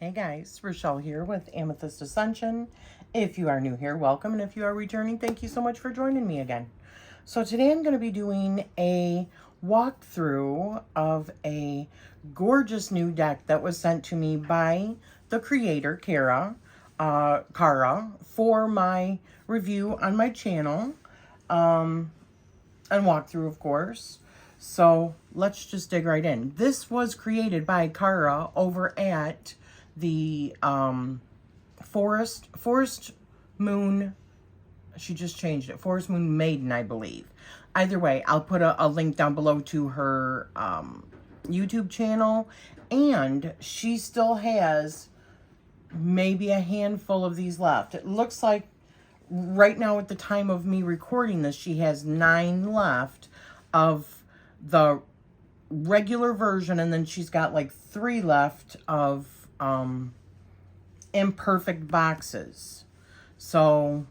Hey guys, Rachele here with Amethyst Ascension. If you are new here, welcome. And if you are returning, thank you so much for joining me again. So today I'm going to be doing a walkthrough of a gorgeous new deck that was sent to me by the creator, Kara, for my review on my channel. And walkthrough, of course. So let's just dig right in. This was created by Kara over at the Forest Moon. She just changed it. Forest Moon Maiden, I believe. Either way, I'll put a link down below to her YouTube channel. And she still has maybe a handful of these left. It looks like right now at the time of me recording this, she has 9 left of the regular version, and then she's got like 3 left of imperfect boxes. So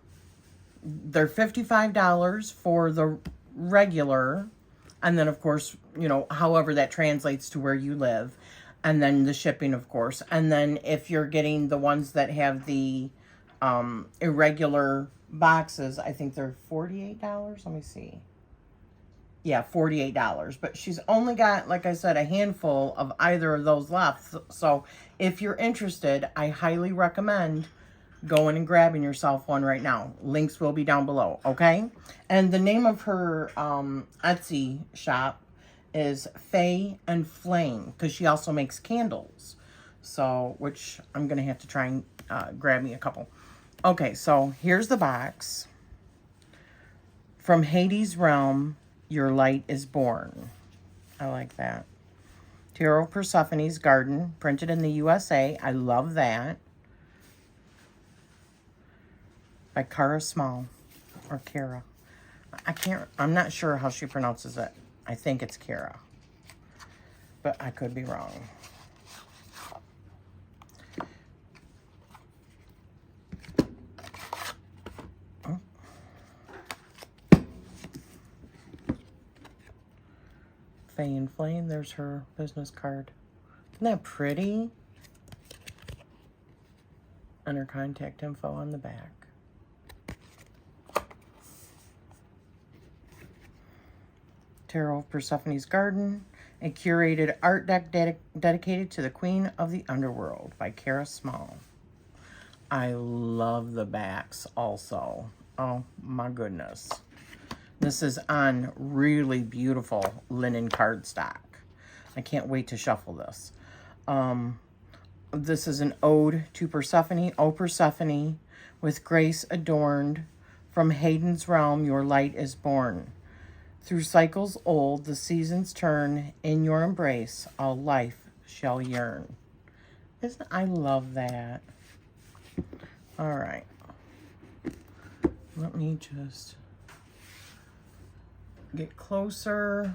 they're $55 for the regular, and then of course, you know, however that translates to where you live, and then the shipping, of course. And then if you're getting the ones that have the irregular boxes, I think they're $48. Let me see. Yeah, $48. But she's only got, like I said, a handful of either of those left. So if you're interested, I highly recommend going and grabbing yourself one right now. Links will be down below, okay? And the name of her Etsy shop is Fae and Flame, because she also makes candles. So, which I'm going to have to try and grab me a couple. Okay, so here's the box. From Hades' Realm, Your Light is Born. I like that. Tarot Persephone's Garden, printed in the USA. I love that. By Kara Small, or Kara. I'm not sure how she pronounces it. I think it's Kara, but I could be wrong. Fae and Flame, there's her business card. Isn't that pretty? And her contact info on the back. Tarot of Persephone's Garden, a curated art deck dedicated to the Queen of the Underworld by Kara Small. I love the backs also. Oh my goodness. This is on really beautiful linen cardstock. I can't wait to shuffle this. This is an ode to Persephone. O Persephone, with grace adorned, from Hades' realm your light is born. Through cycles old, the seasons turn. In your embrace, all life shall yearn. I love that. All right. Let me just get closer.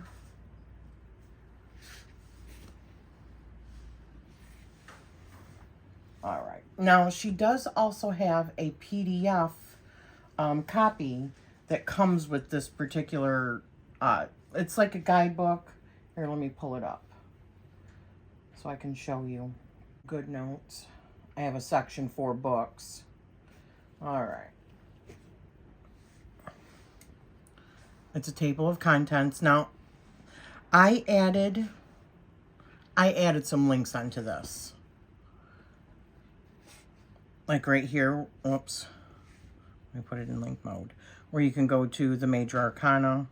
All right. Now, she does also have a PDF copy that comes with this particular, it's like a guidebook. Here, let me pull it up so I can show you. Good notes. I have a section for books. All right. It's a table of contents. Now, I added some links onto this. Like right here, whoops. Let me put it in link mode. Where you can go to the major arcana.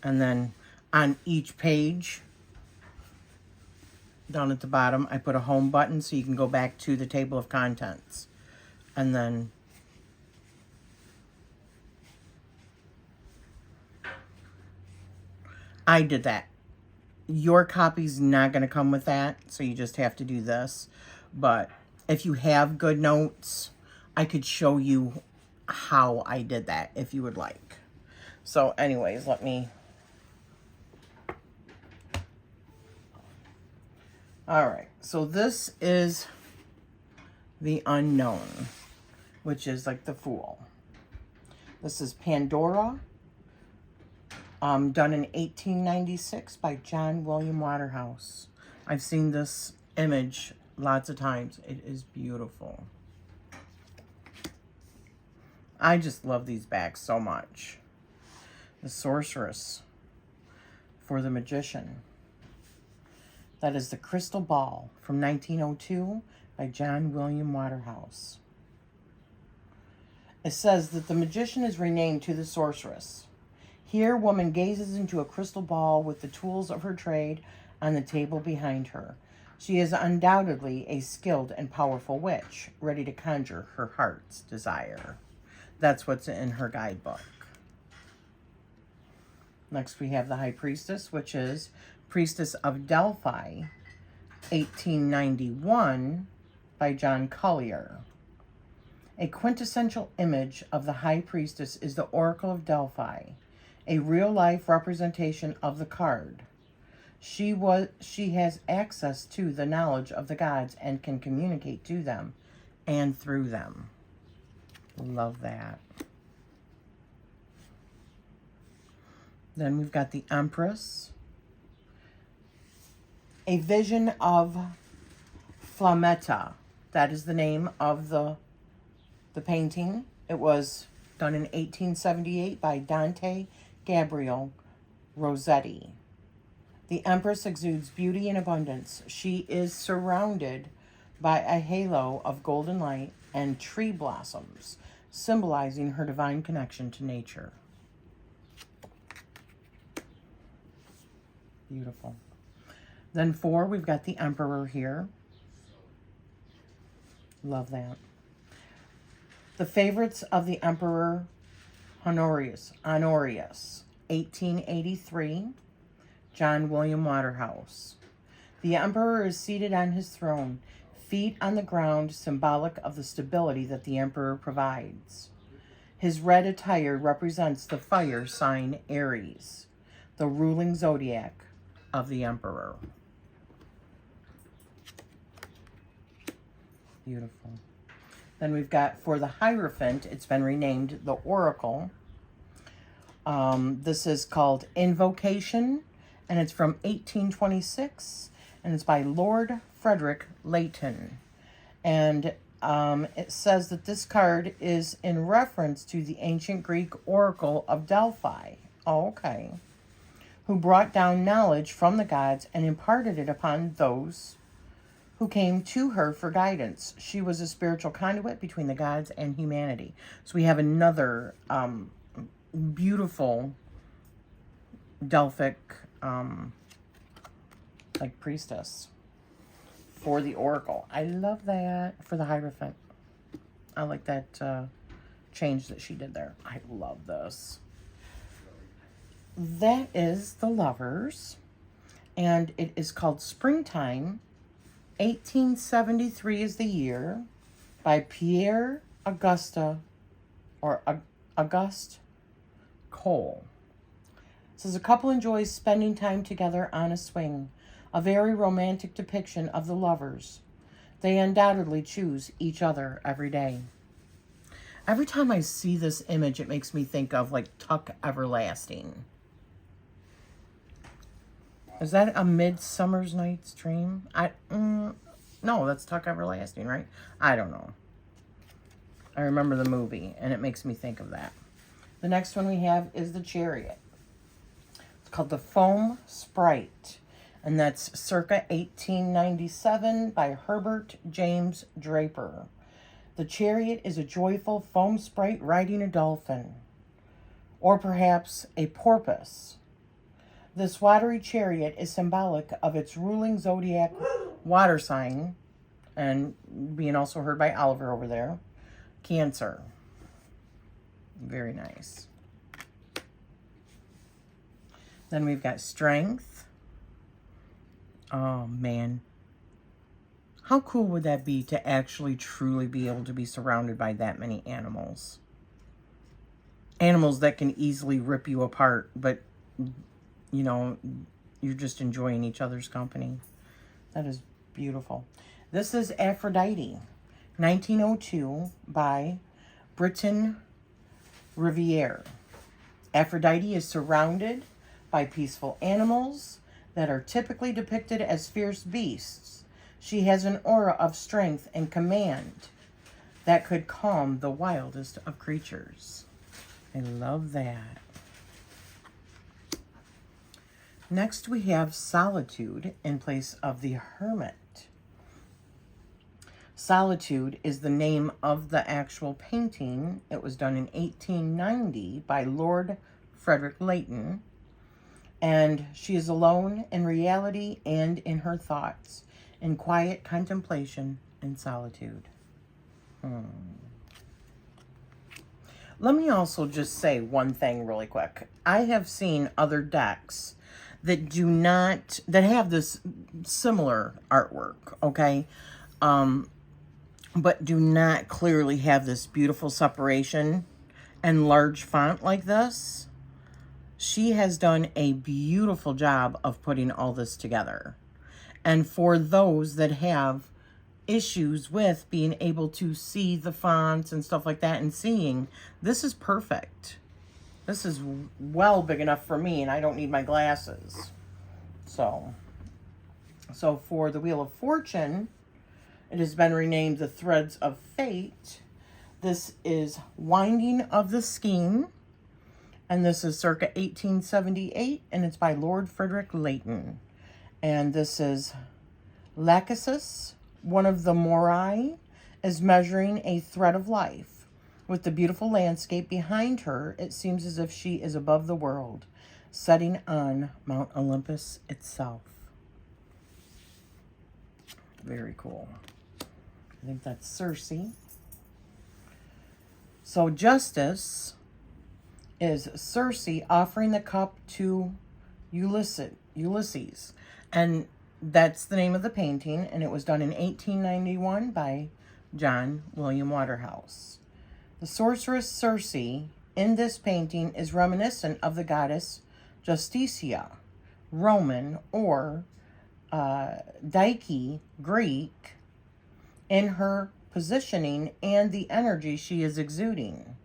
And then on each page, down at the bottom, I put a home button so you can go back to the table of contents. And then I did that. Your copy's not going to come with that, so you just have to do this. But if you have good notes, I could show you how I did that if you would like. So anyways, let me... All right, so this is the Unknown, which is like the Fool. This is Pandora, done in 1896 by John William Waterhouse. I've seen this image lots of times. It is beautiful. I just love these bags so much. The Sorceress for the Magician. That is the Crystal Ball from 1902 by John William Waterhouse. It says that the magician is renamed to the sorceress. Here, woman gazes into a crystal ball with the tools of her trade on the table behind her. She is undoubtedly a skilled and powerful witch, ready to conjure her heart's desire. That's what's in her guidebook. Next, we have the High Priestess, which is Priestess of Delphi, 1891, by John Collier. A quintessential image of the High Priestess is the Oracle of Delphi, a real-life representation of the card. She has access to the knowledge of the gods and can communicate to them and through them. Love that. Then we've got the Empress. A vision of Flametta. That is the name of the painting. It was done in 1878 by Dante Gabriel Rossetti. The Empress exudes beauty and abundance. She is surrounded by a halo of golden light and tree blossoms, symbolizing her divine connection to nature. Beautiful. Then 4, we've got the Emperor here. Love that. The Favorites of the Emperor Honorius, 1883, John William Waterhouse. The Emperor is seated on his throne, feet on the ground, symbolic of the stability that the Emperor provides. His red attire represents the fire sign Aries, the ruling zodiac of the Emperor. Beautiful. Then we've got, for the Hierophant, it's been renamed the Oracle. This is called Invocation, and it's from 1826, and it's by Lord Frederick Leighton. And it says that this card is in reference to the ancient Greek Oracle of Delphi. Oh, okay. Who brought down knowledge from the gods and imparted it upon those who came to her for guidance. She was a spiritual conduit between the gods and humanity. So we have another beautiful Delphic like priestess for the Oracle. I love that for the Hierophant. I like that change that she did there. I love this. That is the Lovers, and it is called Springtime. 1873 is the year, by Pierre Auguste Cole. It says a couple enjoys spending time together on a swing, a very romantic depiction of the lovers. They undoubtedly choose each other every day. Every time I see this image, it makes me think of like Tuck Everlasting. Is that a Midsummer's Night's Dream? No, that's Tuck Everlasting, right? I don't know. I remember the movie, and it makes me think of that. The next one we have is the Chariot. It's called the Foam Sprite, and that's circa 1897 by Herbert James Draper. The Chariot is a joyful foam sprite riding a dolphin, or perhaps a porpoise. This watery chariot is symbolic of its ruling zodiac water sign, and being also heard by Oliver over there, Cancer. Very nice. Then we've got Strength. Oh, man. How cool would that be to actually truly be able to be surrounded by that many animals? Animals that can easily rip you apart, but you know, you're just enjoying each other's company. That is beautiful. This is Aphrodite, 1902, by Britton Riviere. Aphrodite is surrounded by peaceful animals that are typically depicted as fierce beasts. She has an aura of strength and command that could calm the wildest of creatures. I love that. Next, we have Solitude in place of the Hermit. Solitude is the name of the actual painting. It was done in 1890 by Lord Frederick Leighton. And she is alone in reality and in her thoughts, in quiet contemplation and solitude. Let me also just say one thing really quick. I have seen other decks that that have this similar artwork, okay? But do not clearly have this beautiful separation and large font like this. She has done a beautiful job of putting all this together. And for those that have issues with being able to see the fonts and stuff like that and seeing, this is perfect. This is well big enough for me, and I don't need my glasses. So for the Wheel of Fortune, it has been renamed the Threads of Fate. This is Winding of the Skein, and this is circa 1878, and it's by Lord Frederick Leighton. And this is Lachesis, one of the Morai, is measuring a thread of life. With the beautiful landscape behind her, it seems as if she is above the world, setting on Mount Olympus itself. Very cool. I think that's Circe. So Justice is Circe offering the cup to Ulysses. And that's the name of the painting, and it was done in 1891 by John William Waterhouse. The sorceress Circe in this painting is reminiscent of the goddess Justitia, Roman or Dike, Greek, in her positioning and the energy she is exuding.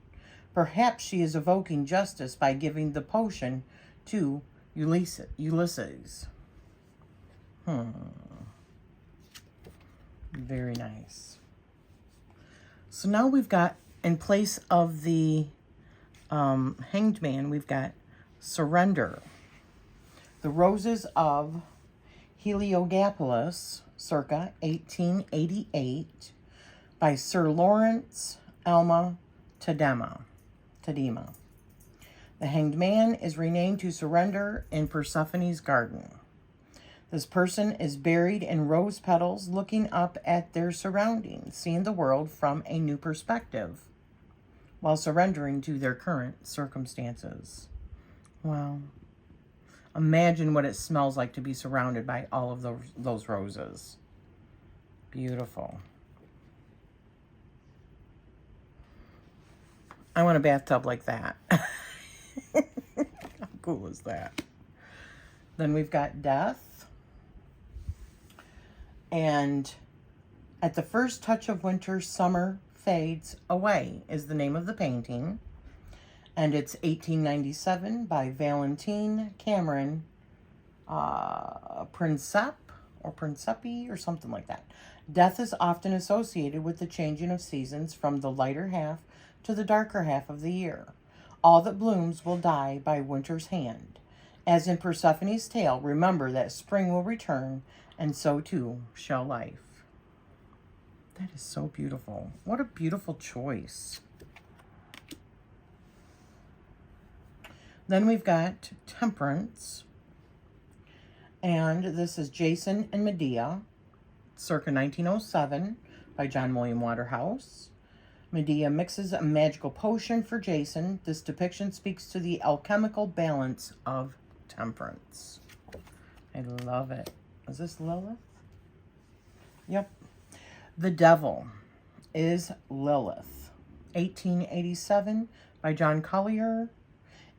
Perhaps she is evoking justice by giving the potion to Ulysses. Very nice. So now we've got, in place of the Hanged Man, we've got Surrender. The Roses of Heliogabalus, circa 1888, by Sir Lawrence Alma Tadema. The Hanged Man is renamed to Surrender in Persephone's garden. This person is buried in rose petals, looking up at their surroundings, seeing the world from a new perspective, while surrendering to their current circumstances. Wow. Imagine what it smells like to be surrounded by all of those roses. Beautiful. I want a bathtub like that. How cool is that? Then we've got Death. And At the First Touch of Winter, Summer Fades Away is the name of the painting. And it's 1897 by Valentine Cameron Principe or something like that. Death is often associated with the changing of seasons from the lighter half to the darker half of the year. All that blooms will die by winter's hand. As in Persephone's tale, remember that spring will return, and so too shall life. That is so beautiful. What a beautiful choice. Then we've got Temperance. And this is Jason and Medea, circa 1907, by John William Waterhouse. Medea mixes a magical potion for Jason. This depiction speaks to the alchemical balance of temperance. I love it. Is this Lilith? Yep. The Devil is Lilith. 1887 by John Collier.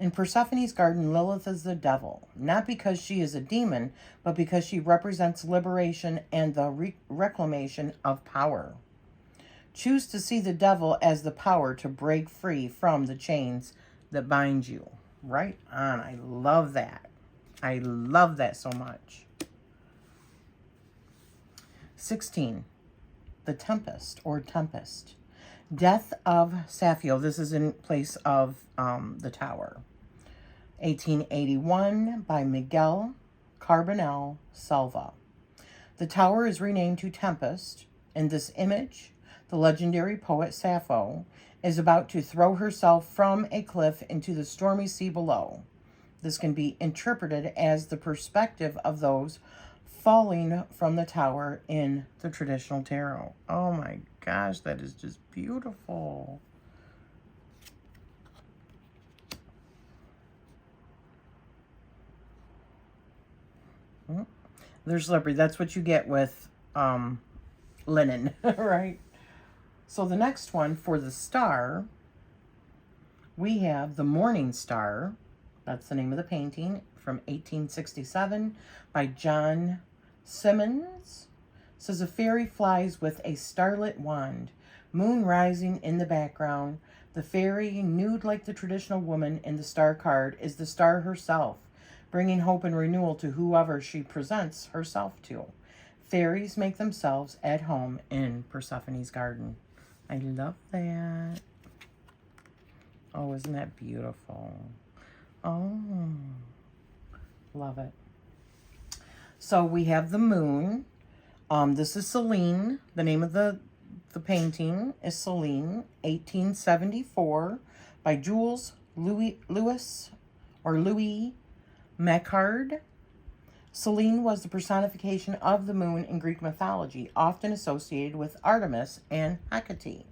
In Persephone's garden, Lilith is the devil, not because she is a demon, but because she represents liberation and the reclamation of power. Choose to see the devil as the power to break free from the chains that bind you. Right on. I love that. I love that so much. 16, the Tempest or Tempest. Death of Sappho. This is in place of the Tower. 1881 by Miguel Carbonell Selva. The tower is renamed to Tempest. In this image, the legendary poet Sappho is about to throw herself from a cliff into the stormy sea below. This can be interpreted as the perspective of those falling from the tower in the traditional tarot. Oh my gosh, that is just beautiful. There's leopard. That's what you get with linen, right? So the next one for the star, we have the Morning Star. That's the name of the painting from 1867 by John Simmons. It says a fairy flies with a starlit wand, moon rising in the background. The fairy, nude like the traditional woman in the star card, is the star herself, bringing hope and renewal to whoever she presents herself to. Fairies make themselves at home in Persephone's garden. I love that. Oh, isn't that beautiful? Oh, love it. So we have the moon. This is Celine. The name of the painting is Celine, 1874 by Jules Louis Macquard. Selene was the personification of the moon in Greek mythology, often associated with Artemis and Hecate.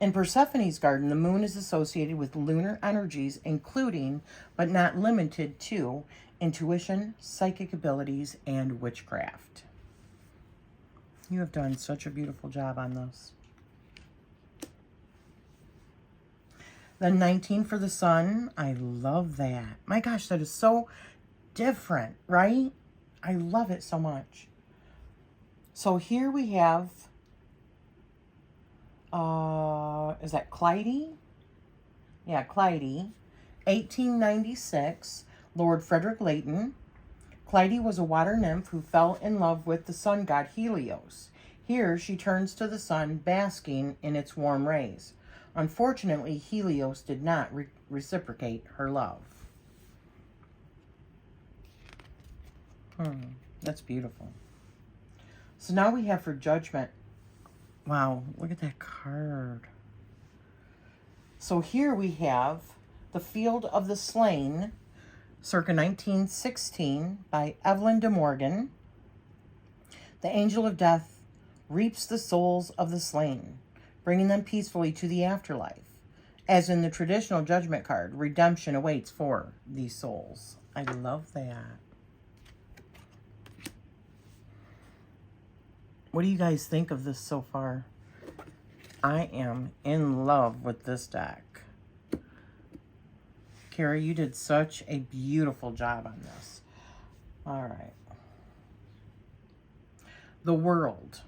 In Persephone's garden, the moon is associated with lunar energies, including, but not limited to, intuition, psychic abilities, and witchcraft. You have done such a beautiful job on this. Then 19 for the sun. I love that. My gosh, that is so different, right? I love it so much. So here we have, is that Clyde? Yeah, Clyde, 1896, Lord Frederick Leighton. Clyde was a water nymph who fell in love with the sun god Helios. Here she turns to the sun, basking in its warm rays. Unfortunately, Helios did not reciprocate her love. That's beautiful. So now we have for Judgment. Wow, look at that card. So here we have The Field of the Slain, circa 1916, by Evelyn de Morgan. The angel of death reaps the souls of the slain, bringing them peacefully to the afterlife. As in the traditional Judgment card, redemption awaits for these souls. I love that. What do you guys think of this so far? I am in love with this deck. Carrie, you did such a beautiful job on this. All right. The World.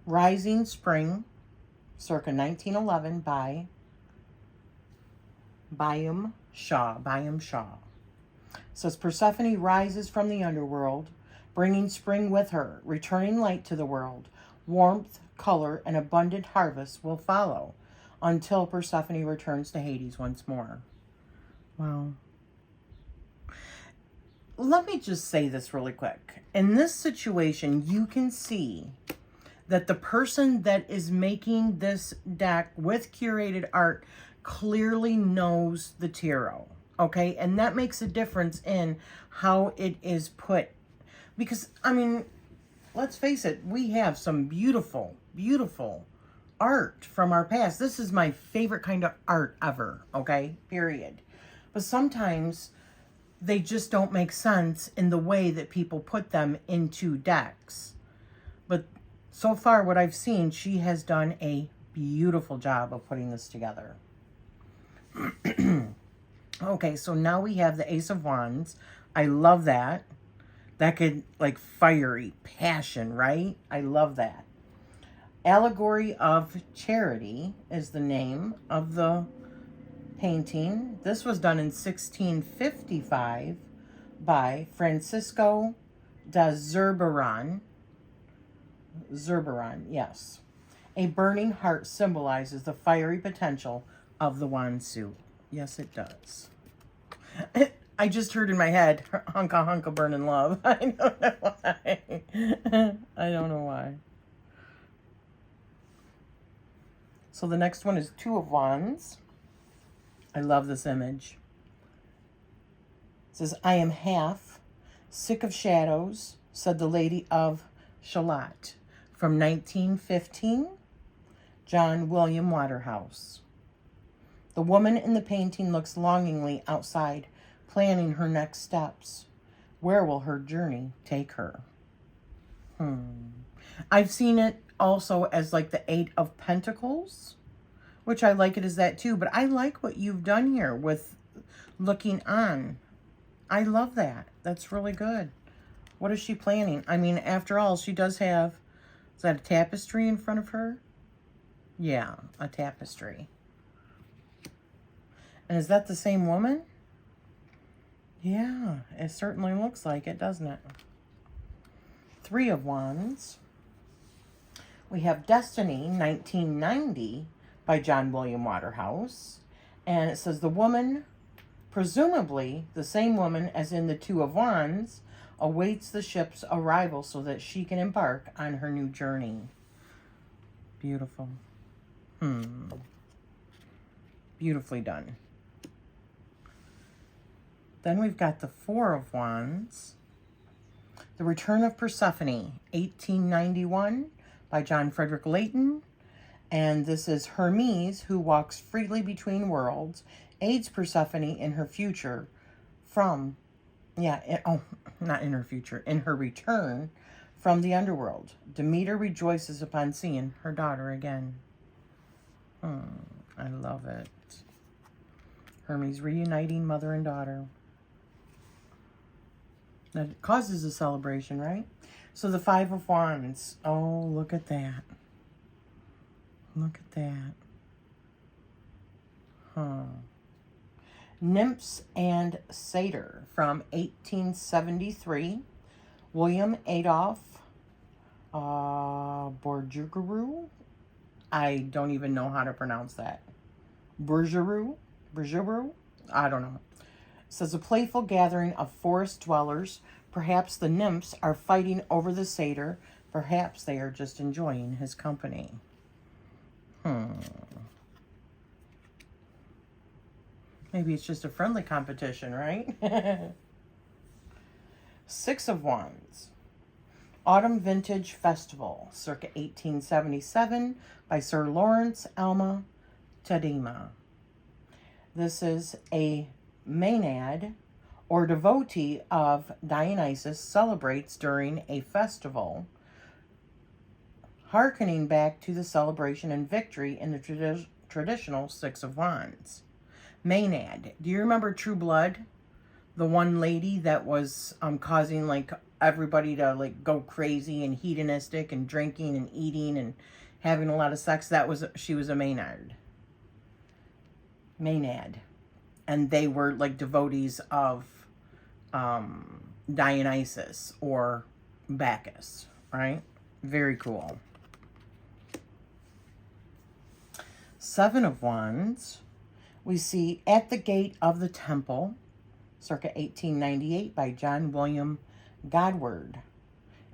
Rising Spring, circa 1911 by Byam Shaw. It says Persephone rises from the underworld, bringing spring with her, returning light to the world. Warmth, color, and abundant harvest will follow until Persephone returns to Hades once more. Wow. Let me just say this really quick. In this situation, you can see that the person that is making this deck with curated art clearly knows the tarot, okay? And that makes a difference in how it is put. Because, I mean, let's face it, we have some beautiful, beautiful art from our past. This is my favorite kind of art ever, okay? Period. But sometimes they just don't make sense in the way that people put them into decks. But so far, what I've seen, she has done a beautiful job of putting this together. Okay, so now we have the Ace of Wands. I love that. That could, like, fiery passion, right? I love that. Allegory of Charity is the name of the painting. This was done in 1655 by Francisco does Zerberon. Zerberon, yes. A burning heart symbolizes the fiery potential of the wand suit. Yes, it does. I just heard in my head, hunka hunka burning love. I don't know why. I don't know why. So the next one is Two of Wands. I love this image. It says, I am half sick of shadows, said the Lady of Shalott. From 1915, John William Waterhouse. The woman in the painting looks longingly outside, planning her next steps. Where will her journey take her? I've seen it also as like the Eight of Pentacles, which I like it as that too. But I like what you've done here with looking on. I love that. That's really good. What is she planning? I mean, after all, she does have, is that a tapestry in front of her? Yeah, a tapestry. And is that the same woman? Yeah, it certainly looks like it, doesn't it? Three of Wands. We have Destiny, 1990, by John William Waterhouse. And it says the woman, presumably the same woman as in the Two of Wands, awaits the ship's arrival so that she can embark on her new journey. Beautiful. Beautifully done. Then we've got the Four of Wands. The Return of Persephone, 1891, by John Frederick Layton. And this is Hermes, who walks freely between worlds, aids Persephone in her future from, not in her future, in her return from the underworld. Demeter rejoices upon seeing her daughter again. I love it. Hermes reuniting mother and daughter. That causes a celebration, right? So the Five of Wands. Oh, look at that. Look at that. Nymphs and Satyr from 1873. William Adolph Bourgeois. I don't even know how to pronounce that. Bourgeois? I don't know. It says a playful gathering of forest dwellers. Perhaps the nymphs are fighting over the satyr. Perhaps they are just enjoying his company. Maybe it's just a friendly competition, right? Six of Wands. Autumn Vintage Festival, circa 1877, by Sir Lawrence Alma Tadema. This is a Maenad or devotee of Dionysus celebrates during a festival, hearkening back to the celebration and victory in the traditional Six of Wands. Maenad. Do you remember True Blood? The one lady that was causing like everybody to like go crazy and hedonistic and drinking and eating and having a lot of sex. She was a Maenad. And they were like devotees of Dionysus or Bacchus, right? Very cool. Seven of Wands. We see At the Gate of the Temple, circa 1898, by John William Godward.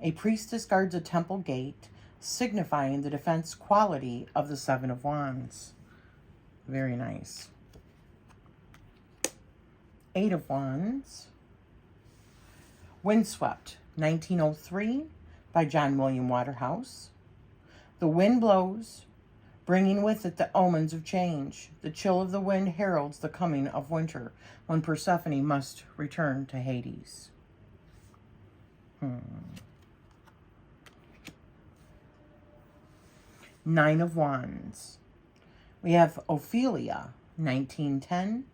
A priestess guards a temple gate, signifying the defense quality of the Seven of Wands. Very nice. Eight of Wands. Windswept, 1903, by John William Waterhouse. The wind blows, bringing with it the omens of change. The chill of the wind heralds the coming of winter, when Persephone must return to Hades. Nine of Wands. We have Ophelia, 1910,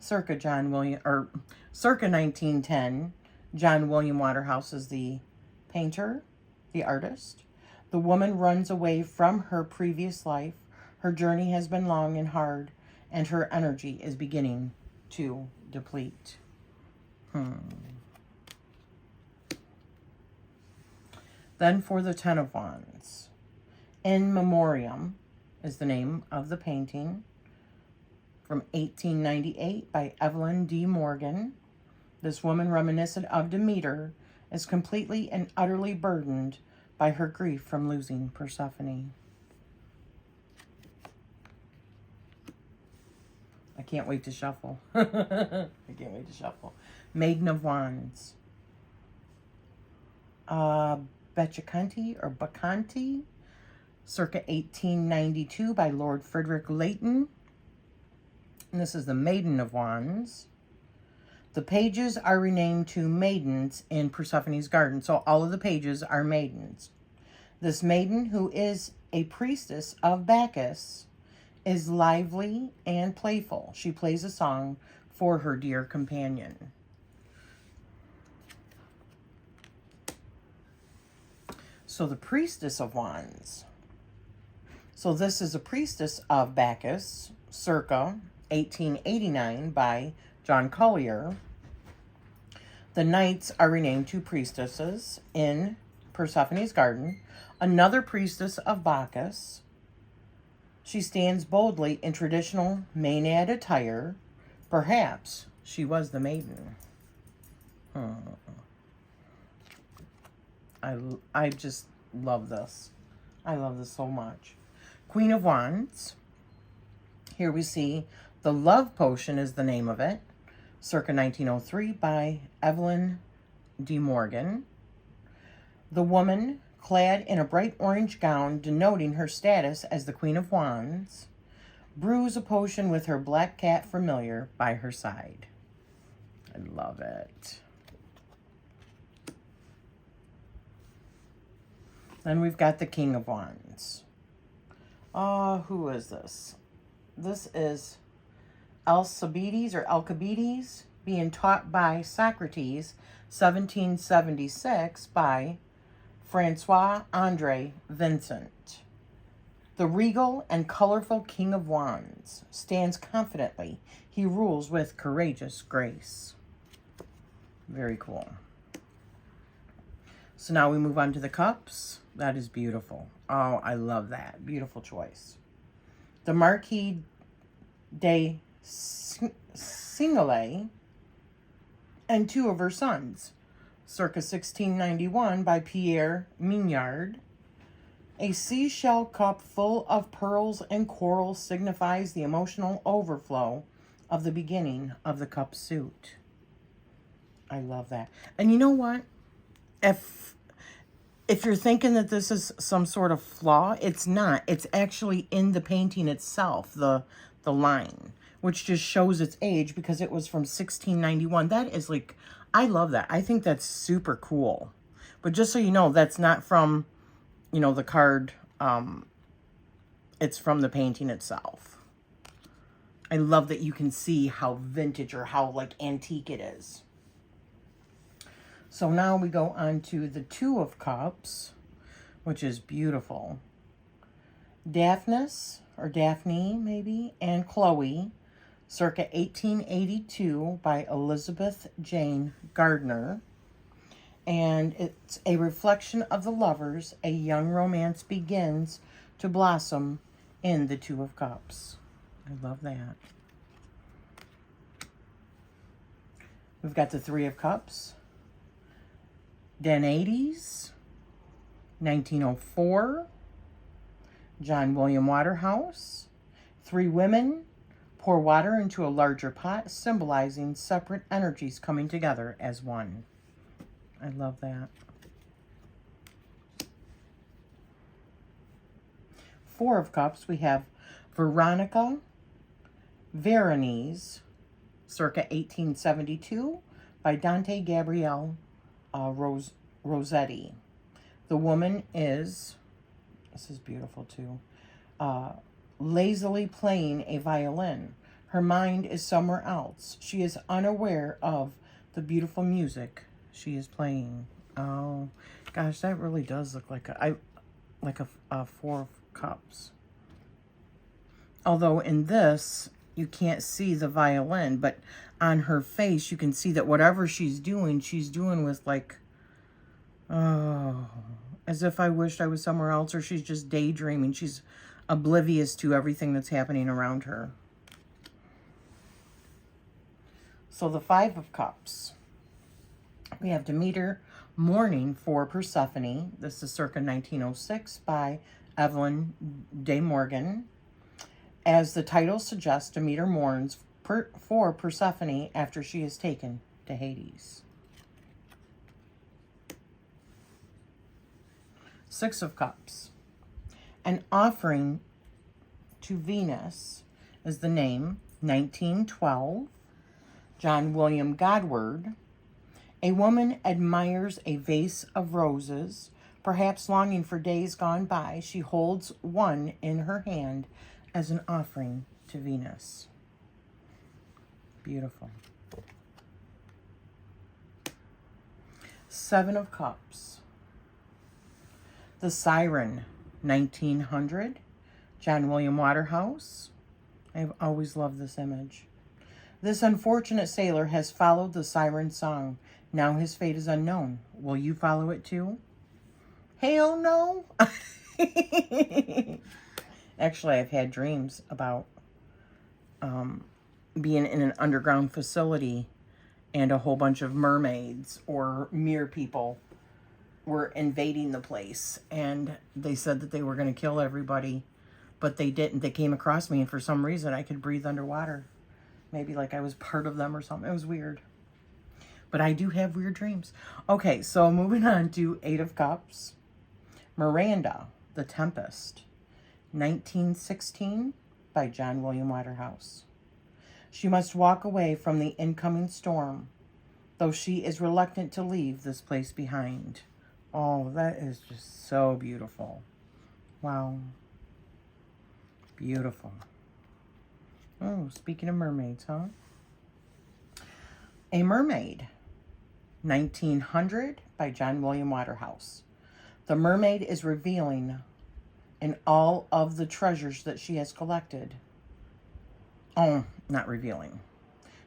circa 1910. John William Waterhouse is the painter, the artist. The woman runs away from her previous life. Her journey has been long and hard, and her energy is beginning to deplete. Then for the Ten of Wands, In Memoriam is the name of the painting, from 1898 by Evelyn D. Morgan. This woman, reminiscent of Demeter, is completely and utterly burdened by her grief from losing Persephone. I can't wait to shuffle. I can't wait to shuffle. Maiden of Wands. Bacchanti or Bacchanti, circa 1892 by Lord Frederick Leighton. And this is the Maiden of Wands. The pages are renamed to maidens in Persephone's garden. So all of the pages are maidens. This maiden, who is a priestess of Bacchus, is lively and playful. She plays a song for her dear companion. So the Priestess of Wands. So this is a priestess of Bacchus, circa 1889 by John Collier. The knights are renamed to priestesses in Persephone's garden. Another priestess of Bacchus. She stands boldly in traditional Maenad attire. Perhaps she was the maiden. I just love this. I love this so much. Queen of Wands. Here we see The Love Potion is the name of it. Circa 1903 by Evelyn D. Morgan. The woman, clad in a bright orange gown denoting her status as the Queen of Wands, brews a potion with her black cat familiar by her side. I love it. Then we've got the King of Wands. Who is this? This is Alcibiades or Alcibiades, being taught by Socrates, 1776, by Francois-André Vincent. The regal and colorful King of Wands stands confidently. He rules with courageous grace. Very cool. So now we move on to the cups. That is beautiful. Oh, I love that. Beautiful choice. The Marquis de Singlet and two of her sons, circa 1691 by Pierre Mignard. A seashell cup full of pearls and coral signifies the emotional overflow of the beginning of the cup suit. I love that. And you know what? If you're thinking that this is some sort of flaw, it's not. It's actually in the painting itself, the line, which just shows its age because it was from 1691. That is like, I love that. I think that's super cool. But just so you know, that's not from, you know, the card. It's from the painting itself. I love that you can see how vintage or how like antique it is. So now we go on to the Two of Cups, which is beautiful. Daphnis, or Daphne maybe, and Chloe, circa 1882 by Elizabeth Jane Gardner. And it's a reflection of the lovers. A young romance begins to blossom in the Two of Cups. I love that. We've got the Three of Cups. Danaides, 1904. John William Waterhouse. Three women pour water into a larger pot, symbolizing separate energies coming together as one. I love that. Four of Cups, we have Veronica Veronese, circa 1872, by Dante Gabriel Rossetti. The woman is, this is beautiful too, lazily playing a violin. Her mind is somewhere else. She is unaware of the beautiful music she is playing. Oh gosh, that really does look like a Four of Cups. Although in this you can't see the violin, but on her face you can see that whatever she's doing with like, oh, as if I wished I was somewhere else, or she's just daydreaming. She's oblivious to everything that's happening around her. So the Five of Cups. We have Demeter mourning for Persephone. This is circa 1906 by Evelyn de Morgan. As the title suggests, Demeter mourns for Persephone after she is taken to Hades. Six of Cups. An offering to Venus is the name, 1912. John William Godward. A woman admires a vase of roses, perhaps longing for days gone by. She holds one in her hand as an offering to Venus. Beautiful. Seven of Cups. The Siren, 1900. John William Waterhouse. I've always loved this image. This unfortunate sailor has followed the siren song. Now his fate is unknown. Will you follow it too? Hell no. Actually, I've had dreams about being in an underground facility and a whole bunch of mermaids or mere people were invading the place. And they said that they were going to kill everybody, but they didn't. They came across me, and for some reason I could breathe underwater. Maybe like I was part of them or something. It was weird. But I do have weird dreams. Okay, so moving on to Eight of Cups. Miranda, The Tempest, 1916 by John William Waterhouse. She must walk away from the incoming storm, though she is reluctant to leave this place behind. Oh, that is just so beautiful. Wow. Beautiful. Oh, speaking of mermaids, huh? A Mermaid, 1900 by John William Waterhouse. The mermaid is revealing in all of the treasures that she has collected. Oh, not revealing.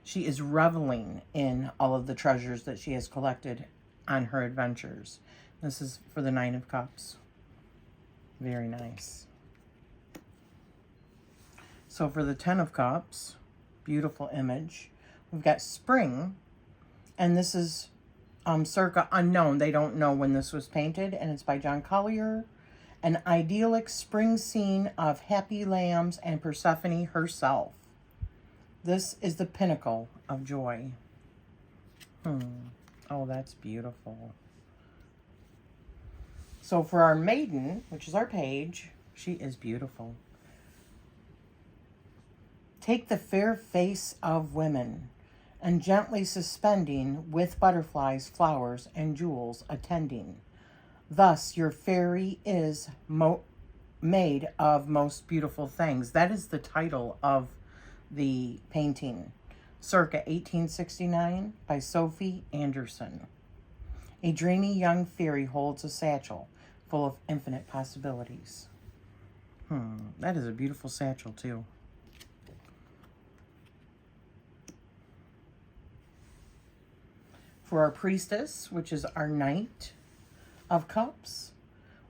She is reveling in all of the treasures that she has collected on her adventures. This is for the Nine of Cups. Very nice. So for the Ten of Cups, beautiful image. We've got Spring, and this is circa unknown. They don't know when this was painted, and it's by John Collier. An idyllic spring scene of happy lambs and Persephone herself. This is the pinnacle of joy. Oh, that's beautiful. So for our maiden, which is our page, she is beautiful. Take the fair face of women, and gently suspending with butterflies, flowers, and jewels attending. Thus your fairy is made of most beautiful things. That is the title of the painting, circa 1869 by Sophie Anderson. A dreamy young fairy holds a satchel full of infinite possibilities. That is a beautiful satchel too. For our priestess, which is our Knight of Cups,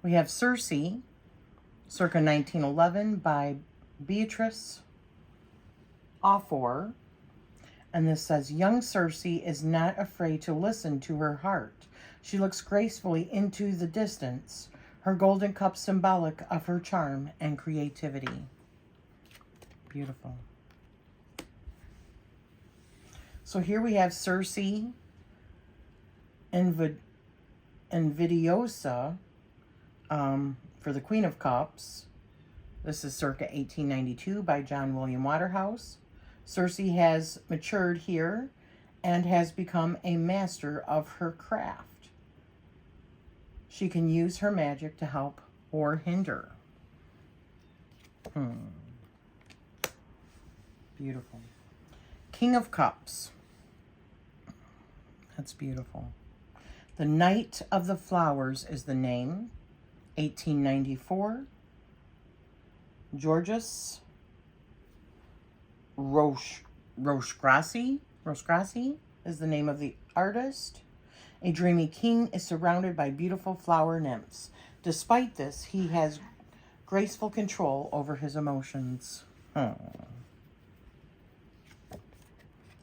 we have Circe, circa 1911 by Beatrice Offor. And this says, young Circe is not afraid to listen to her heart. She looks gracefully into the distance, her golden cup symbolic of her charm and creativity. Beautiful. So here we have Circe Invidiosa for the Queen of Cups. This is circa 1892 by John William Waterhouse. Circe has matured here and has become a master of her craft. She can use her magic to help or hinder. Beautiful. King of Cups. That's beautiful. The Knight of the Flowers is the name. 1894. Georges Rosgrassi is the name of the artist. A dreamy king is surrounded by beautiful flower nymphs. Despite this, he has graceful control over his emotions.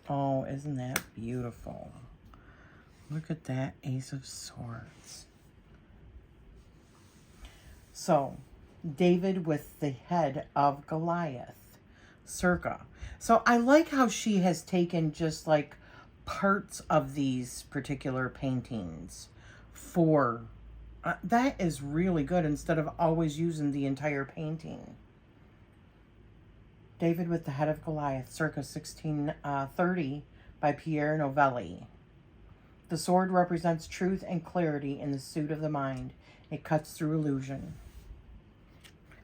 Oh, isn't that beautiful? Look at that Ace of Swords. So, David with the head of Goliath, circa. So I like how she has taken just like parts of these particular paintings for, that is really good instead of always using the entire painting. David with the head of Goliath, circa 1630 by Pierre Novelli. The sword represents truth and clarity in the suit of the mind. It cuts through illusion.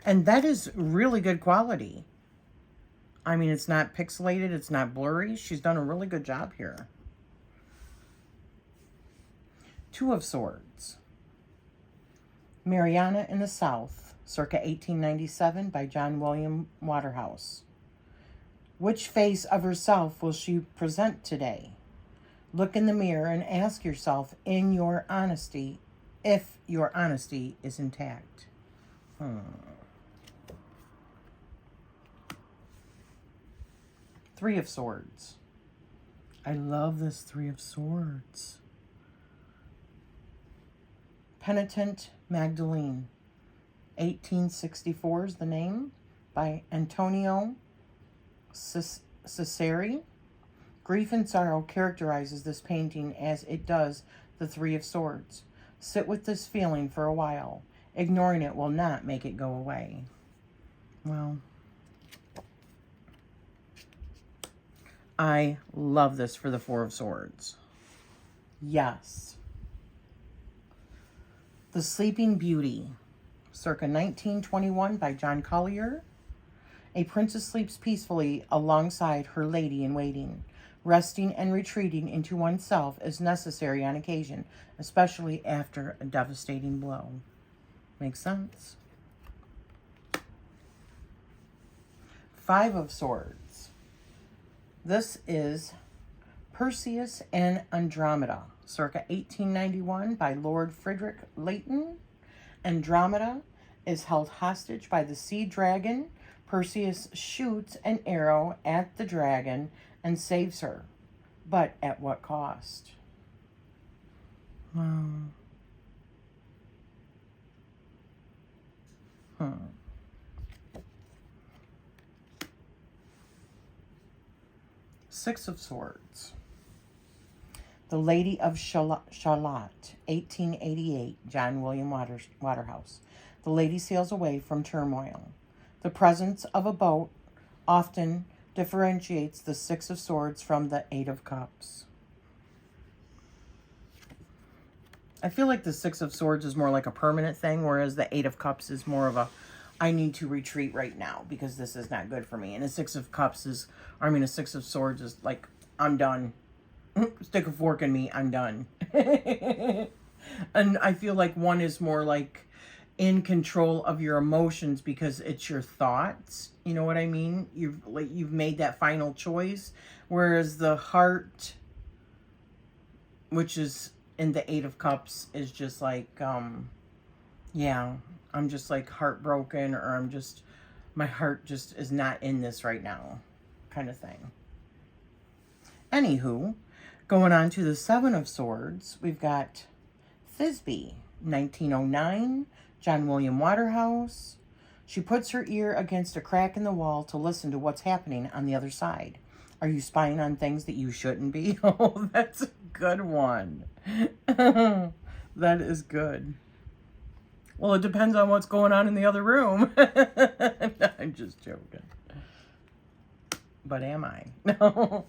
And that is really good quality. I mean, it's not pixelated. It's not blurry. She's done a really good job here. Two of Swords. Mariana in the South, circa 1897 by John William Waterhouse. Which face of herself will she present today? Look in the mirror and ask yourself in your honesty if your honesty is intact. Three of Swords. I love this Three of Swords. Penitent Magdalene. 1864 is the name, by Antonio Cesari. Grief and sorrow characterizes this painting as it does the Three of Swords. Sit with this feeling for a while. Ignoring it will not make it go away. Well, I love this for the Four of Swords. Yes. The Sleeping Beauty, circa 1921 by John Collier. A princess sleeps peacefully alongside her lady-in-waiting. Resting and retreating into oneself is necessary on occasion, especially after a devastating blow. Makes sense. Five of Swords. This is Perseus and Andromeda, circa 1891 by Lord Frederick Leighton. Andromeda is held hostage by the sea dragon. Perseus shoots an arrow at the dragon and saves her. But at what cost? Six of Swords. The Lady of Shalott, 1888, John William Waterhouse. The lady sails away from turmoil. The presence of a boat often differentiates the Six of Swords from the Eight of Cups. I feel like the Six of Swords is more like a permanent thing, whereas the Eight of Cups is more of a, I need to retreat right now because this is not good for me. And a Six of Cups is, I mean, a Six of Swords is like, I'm done. Stick a fork in me, I'm done. And I feel like one is more like in control of your emotions because it's your thoughts. You know what I mean? You've made that final choice. Whereas the heart, which is in the Eight of Cups, is just like, yeah, I'm just like heartbroken, or I'm just, my heart just is not in this right now, kind of thing. Anywho, going on to the Seven of Swords, we've got Thisbe, 1909, John William Waterhouse. She puts her ear against a crack in the wall to listen to what's happening on the other side. Are you spying on things that you shouldn't be? Oh, that's a good one. That is good. Well, it depends on what's going on in the other room. I'm just joking. But am I? No.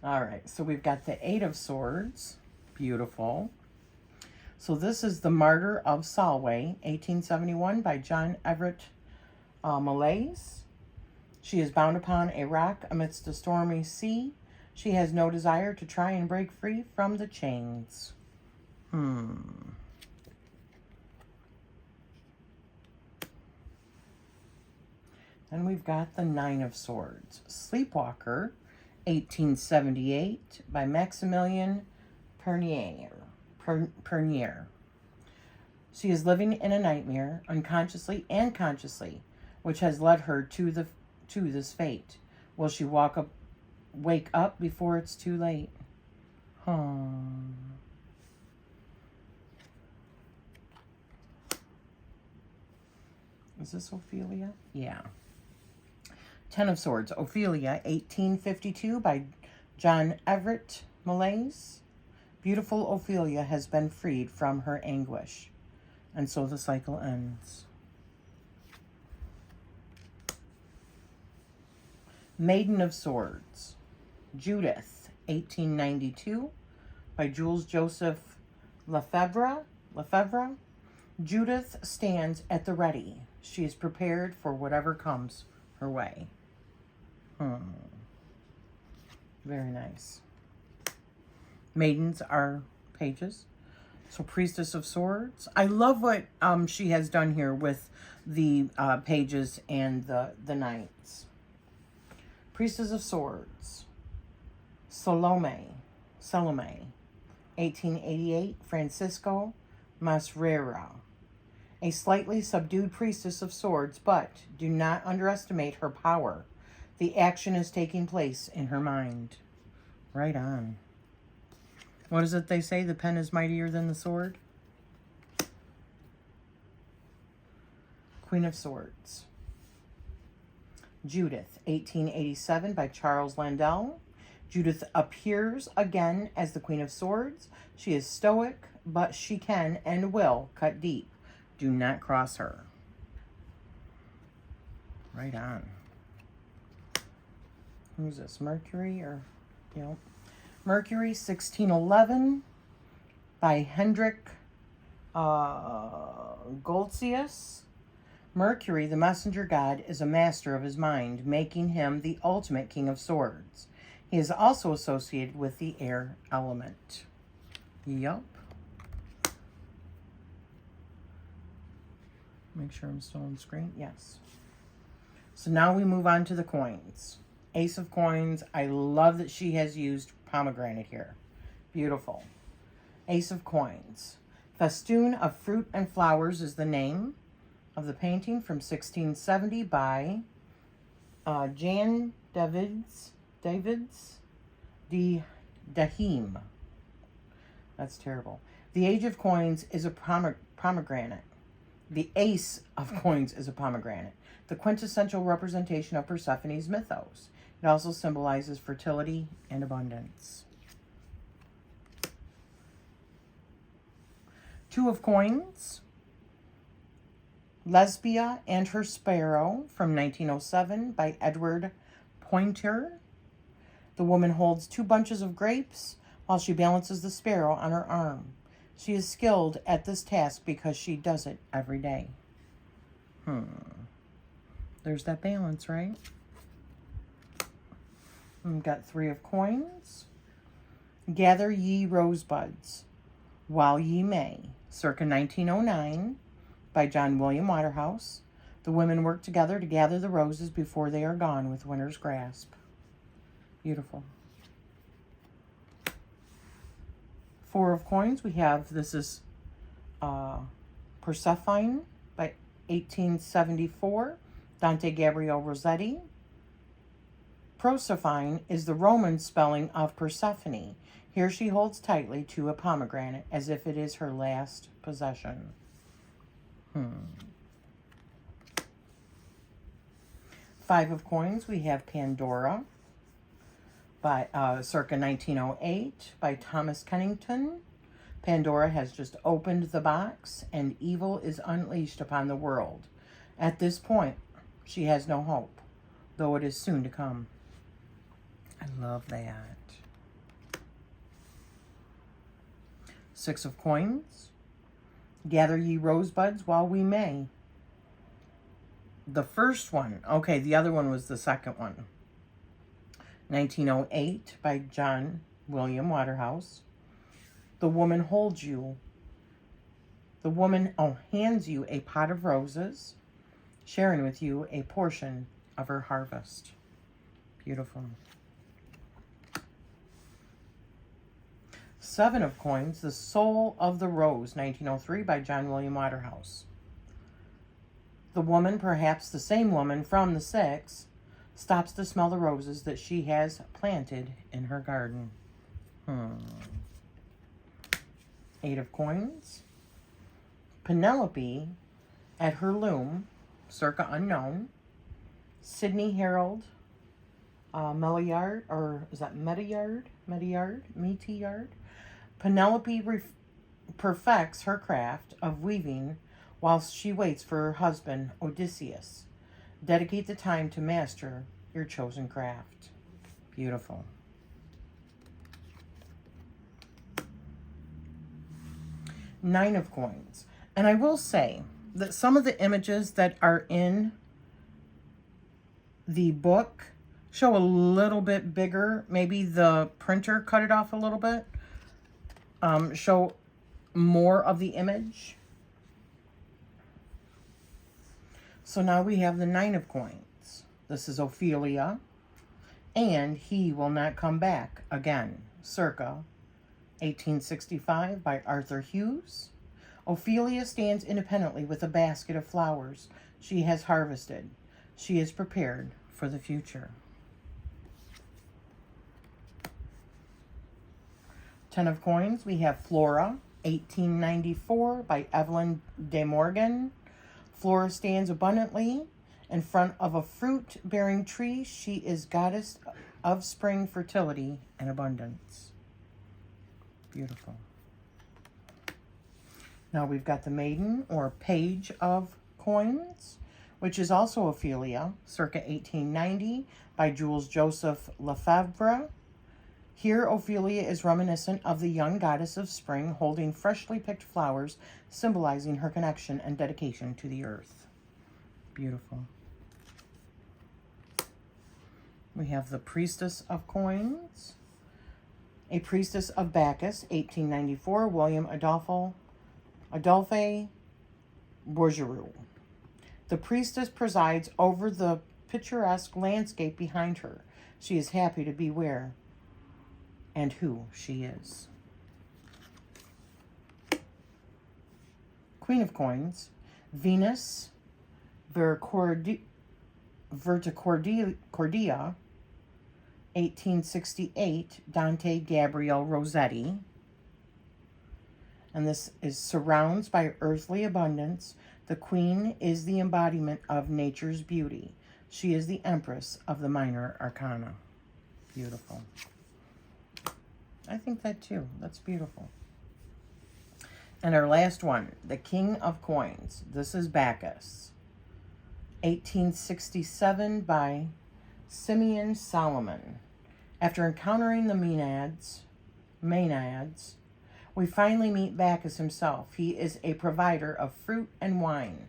All right, so we've got the Eight of Swords. Beautiful. So this is The Martyr of Solway, 1871 by John Everett Millais. She is bound upon a rock amidst a stormy sea. She has no desire to try and break free from the chains. Then we've got the Nine of Swords. Sleepwalker, 1878 by Maximilien Pernier. Pernier. She is living in a nightmare, unconsciously and consciously, which has led her to this fate. Will she wake up before it's too late? Is this Ophelia? Yeah. Ten of Swords, Ophelia, 1852 by John Everett Millais. Beautiful Ophelia has been freed from her anguish. And so the cycle ends. Maiden of Swords, Judith, 1892 by Jules Joseph Lefebvre. Judith stands at the ready. She is prepared for whatever comes her way. Very nice. Maidens are pages. So Priestess of Swords. I love what she has done here with the pages and the knights. Priestess of Swords. Salome, 1888, Francisco Masrera. A slightly subdued priestess of swords, but do not underestimate her power. The action is taking place in her mind. Right on. What is it they say? The pen is mightier than the sword? Queen of Swords. Judith, 1887 by Charles Landell. Judith appears again as the Queen of Swords. She is stoic, but she can and will cut deep. Do not cross her. Right on. Who's this? Mercury or, Mercury, 1611 by Hendrik Goltzius. Mercury, the messenger god, is a master of his mind, making him the ultimate king of swords. He is also associated with the air element. Yup. Make sure I'm still on screen. Yes. So now we move on to the coins. Ace of Coins. I love that she has used pomegranate here. Beautiful. Ace of Coins. Festoon of Fruit and Flowers is the name of the painting from 1670 by Jan Davids de Dahim. That's terrible. The Age of Coins is a pomegranate. The Ace of Coins is a pomegranate, the quintessential representation of Persephone's mythos. It also symbolizes fertility and abundance. Two of Coins. Lesbia and Her Sparrow from 1907 by Edward Poynter. The woman holds 2 bunches of grapes while she balances the sparrow on her arm. She is skilled at this task because she does it every day. There's that balance, right? We've got 3 of Coins. Gather Ye Rosebuds While Ye May, circa 1909, by John William Waterhouse. The women work together to gather the roses before they are gone with winter's grasp. Beautiful. 4 of Coins. We have, this is Persephone by 1874, Dante Gabriel Rossetti. Persephone is the Roman spelling of Persephone. Here she holds tightly to a pomegranate as if it is her last possession. 5 of Coins. We have Pandora by circa 1908 by Thomas Kennington. Pandora has just opened the box and evil is unleashed upon the world. At this point, she has no hope, though it is soon to come. I love that. 6 of Coins. Gather ye rosebuds while we may. The first one, okay, the other one was the second one. 1908 by John William Waterhouse. The woman holds you. The woman hands you a pot of roses, sharing with you a portion of her harvest. Beautiful. 7 of Coins, The Soul of the Rose, 1903, by John William Waterhouse. The woman, perhaps the same woman from the 6, stops to smell the roses that she has planted in her garden. 8 of Coins, Penelope at her loom, circa unknown. Sydney Harold Melliard, or is that Meteyard? Penelope perfects her craft of weaving whilst she waits for her husband, Odysseus. Dedicate the time to master your chosen craft. Beautiful. Nine of Coins. And I will say that some of the images that are in the book show a little bit bigger. Maybe the printer cut it off a little bit. Show more of the image. So now we have the 9 of Coins. This is Ophelia. And He Will Not Come Back Again, circa 1865, by Arthur Hughes. Ophelia stands independently with a basket of flowers she has harvested. She is prepared for the future. 10 of Coins, we have Flora, 1894, by Evelyn de Morgan. Flora stands abundantly in front of a fruit-bearing tree. She is goddess of spring, fertility, and abundance. Beautiful. Now we've got the Maiden, or Page of Coins, which is also Ophelia, circa 1890, by Jules Joseph Lefebvre. Here, Ophelia is reminiscent of the young goddess of spring, holding freshly picked flowers, symbolizing her connection and dedication to the earth. Beautiful. We have the Priestess of Coins, a priestess of Bacchus, 1894, William Adolphe Bourgeois. The priestess presides over the picturesque landscape behind her. She is happy to be where and who she is. Queen of Coins, Venus Verticordia, 1868, Dante Gabriel Rossetti. And this is surrounds by earthly abundance. The queen is the embodiment of nature's beauty. She is the empress of the minor arcana. Beautiful. I think that too. That's beautiful. And our last one, the King of Coins. This is Bacchus. 1867, by Simeon Solomon. After encountering the Maenads, we finally meet Bacchus himself. He is a provider of fruit and wine,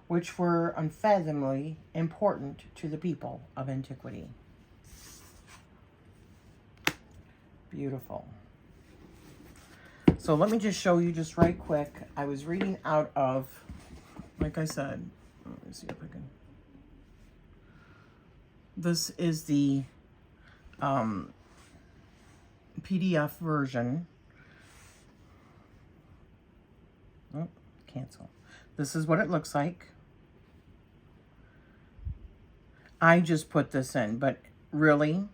which were unfathomably important to the people of antiquity. Beautiful. So let me just show you just right quick. I was reading out of, like I said, let me see if I can. This is the PDF version. Oh, cancel. This is what it looks like. I just put this in, but really,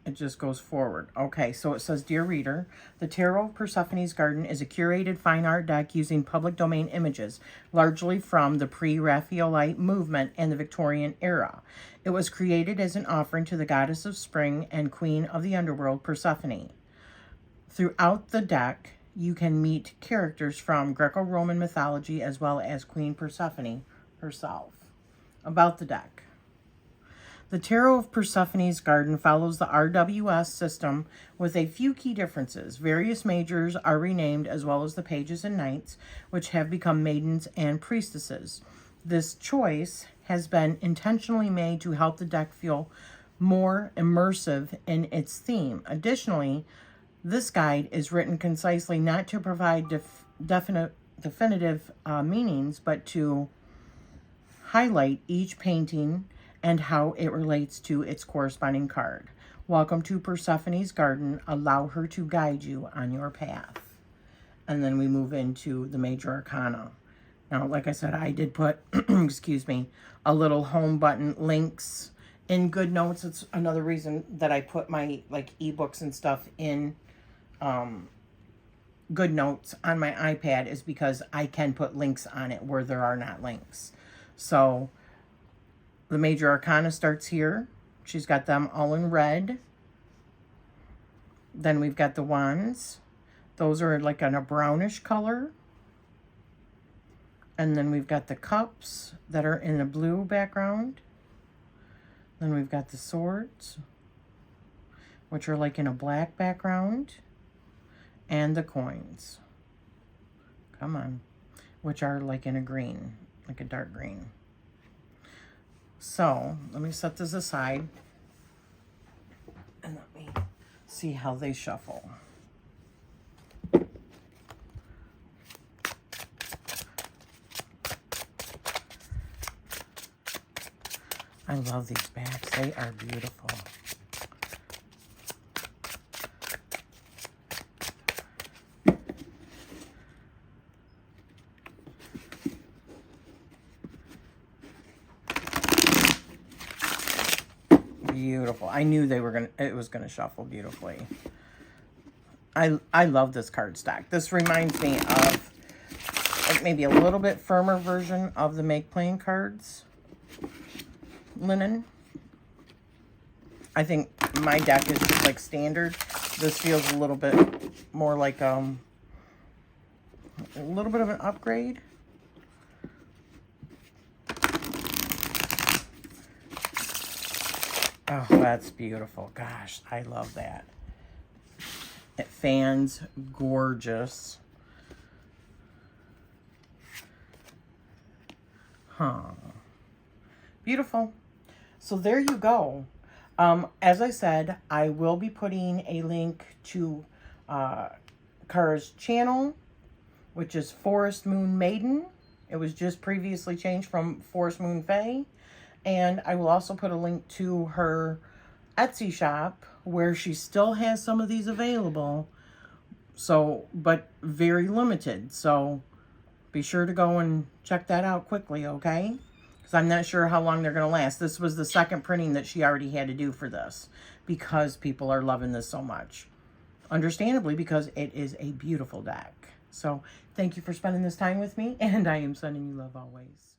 it just goes forward. Okay, so it says, Dear Reader, the Tarot of Persephone's Garden is a curated fine art deck using public domain images, largely from the pre-Raphaelite movement and the Victorian era. It was created as an offering to the goddess of spring and queen of the underworld, Persephone. Throughout the deck, you can meet characters from Greco-Roman mythology as well as Queen Persephone herself. About the deck. The Tarot of Persephone's Garden follows the RWS system with a few key differences. Various majors are renamed, as well as the pages and knights, which have become maidens and priestesses. This choice has been intentionally made to help the deck feel more immersive in its theme. Additionally, this guide is written concisely not to provide definitive meanings, but to highlight each painting and how it relates to its corresponding card. Welcome to Persephone's garden. Allow her to guide you on your path. And then we move into the Major Arcana. Now, like I said, I did put, excuse me, a little home button links in GoodNotes. It's another reason that I put my like ebooks and stuff in GoodNotes on my iPad, is because I can put links on it where there are not links. So the Major Arcana starts here. She's got them all in red. Then we've got the wands. Those are like in a brownish color. And then we've got the cups that are in a blue background. Then we've got the swords, which are like in a black background. And the coins. Come on. Which are like in a green, like a dark green. So, let me set this aside. And let me see how they shuffle. I love these backs. They are beautiful. Beautiful. I knew it was gonna shuffle beautifully. I love this cardstock. This reminds me of like maybe a little bit firmer version of the Make Plain cards linen. I think my deck is just like standard. This feels a little bit more like a little bit of an upgrade. Oh, that's beautiful. Gosh, I love that. It fans gorgeous. Huh. Beautiful. So there you go. As I said, I will be putting a link to Kara's channel, which is Forest Moon Maiden. It was just previously changed from Forest Moon Fae. And I will also put a link to her Etsy shop where she still has some of these available. So, but very limited. So be sure to go and check that out quickly, okay? Because I'm not sure how long they're going to last. This was the second printing that she already had to do for this because people are loving this so much. Understandably, because it is a beautiful deck. So thank you for spending this time with me, and I am sending you love always.